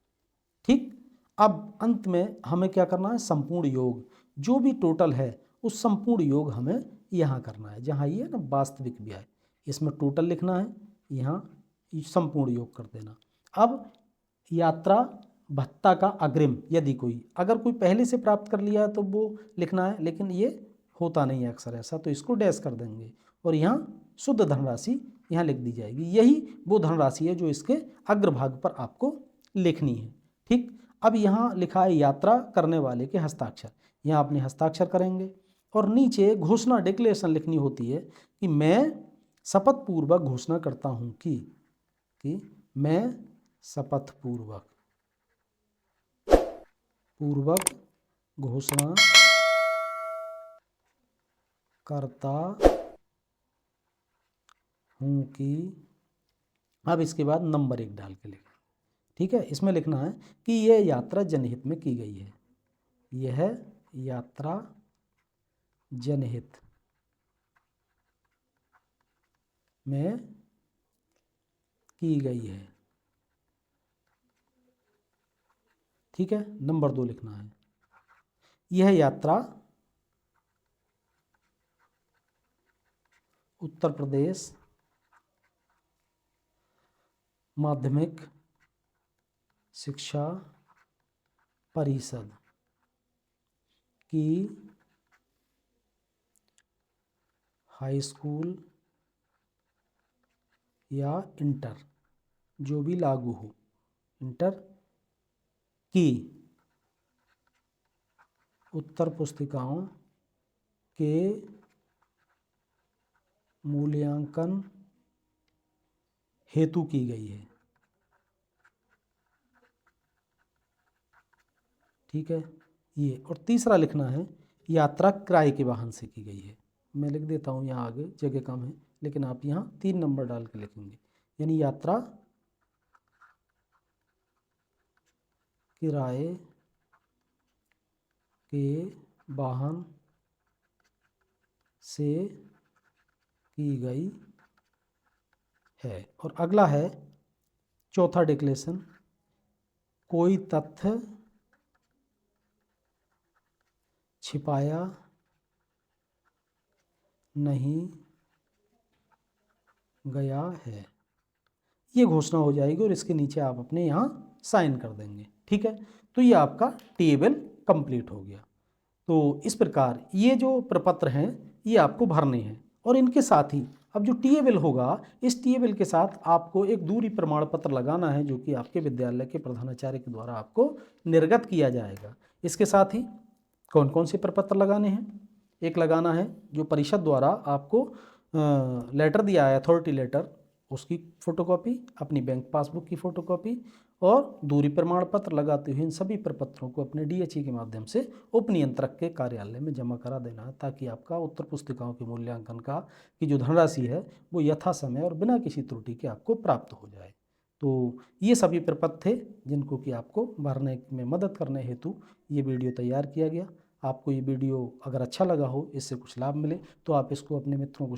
ठीक, अब अंत में हमें क्या करना है, संपूर्ण योग, जो भी टोटल है उस संपूर्ण योग हमें यहाँ करना है, जहाँ ये ना वास्तविक व्यय, इसमें टोटल लिखना है, यहाँ संपूर्ण योग कर देना। अब यात्रा भत्ता का अग्रिम, यदि कोई अगर कोई पहले से प्राप्त कर लिया है तो वो लिखना है, लेकिन ये होता नहीं है अक्सर ऐसा, तो इसको डैश कर देंगे और यहाँ शुद्ध धनराशि यहाँ लिख दी जाएगी। यही वो धनराशि है जो इसके अग्रभाग पर आपको लिखनी है। ठीक, अब यहाँ लिखा है यात्रा करने वाले के हस्ताक्षर, यहाँ अपने हस्ताक्षर करेंगे और नीचे घोषणा डिक्लेरेशन लिखनी होती है कि मैं शपथ पूर्वक घोषणा करता हूँ कि कि मैं शपथ पूर्वक घोषणा करता हूँ कि, अब इसके बाद नंबर 1 डाल के लिखें। ठीक है, इसमें लिखना है कि यह यात्रा जनहित में की गई है, यह यात्रा जनहित में की गई है। ठीक है, नंबर 2 लिखना है, यह यात्रा उत्तर प्रदेश माध्यमिक शिक्षा परिषद की हाई स्कूल या इंटर, जो भी लागू हो, इंटर की उत्तर पुस्तिकाओं के मूल्यांकन हेतु की गई है। ठीक है, ये। और तीसरा लिखना है, यात्रा किराए के वाहन से की गई है। मैं लिख देता हूँ, यहाँ आगे जगह कम है, लेकिन आप यहाँ 3 नंबर डाल के लिखेंगे, यानी यात्रा किराए के वाहन से की गई है। और अगला है चौथा डिक्लेरेशन, कोई तथ्य छिपाया नहीं गया है। ये घोषणा हो जाएगी और इसके नीचे आप अपने यहाँ साइन कर देंगे। ठीक है, तो ये आपका टेबल कंप्लीट हो गया। तो इस प्रकार ये जो प्रपत्र हैं ये आपको भरने हैं, और इनके साथ ही अब जो टेबल होगा, इस टेबल के साथ आपको एक दूरी प्रमाण पत्र लगाना है, जो कि आपके विद्यालय के प्रधानाचार्य के द्वारा आपको निर्गत किया जाएगा। इसके साथ ही कौन कौन से प्रपत्र लगाने हैं, एक लगाना है जो परिषद द्वारा आपको लेटर दिया है, अथॉरिटी लेटर, उसकी फ़ोटोकॉपी, अपनी बैंक पासबुक की फ़ोटोकॉपी, और दूरी प्रमाण पत्र लगाते हुए इन सभी प्रपत्रों को अपने DHE के माध्यम से उप नियंत्रक के कार्यालय में जमा करा देना है, ताकि आपका उत्तर पुस्तिकाओं के मूल्यांकन का की जो धनराशि है वो यथा समय और बिना किसी त्रुटि के आपको प्राप्त हो जाए। तो ये सभी प्रपत्र थे जिनको कि आपको भरने में मदद करने हेतु ये वीडियो तैयार किया गया। आपको ये वीडियो अगर अच्छा लगा हो, इससे कुछ लाभ मिले, तो आप इसको अपने मित्रों को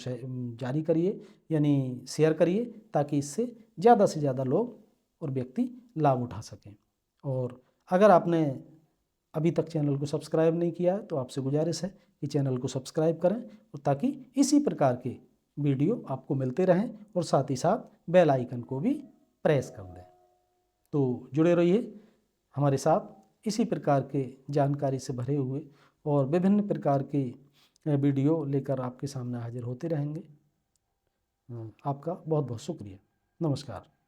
जारी करिए, यानी शेयर करिए, ताकि इससे ज़्यादा से ज़्यादा लोग और व्यक्ति लाभ उठा सकें। और अगर आपने अभी तक चैनल को सब्सक्राइब नहीं किया है तो आपसे गुजारिश है कि चैनल को सब्सक्राइब करें, और ताकि इसी प्रकार के वीडियो आपको मिलते रहें, और साथ ही साथ बेल आइकन को भी प्रेस कर दें। तो जुड़े रहिए हमारे साथ, इसी प्रकार के जानकारी से भरे हुए और विभिन्न प्रकार के वीडियो लेकर आपके सामने हाजिर होते रहेंगे। आपका बहुत बहुत शुक्रिया। नमस्कार।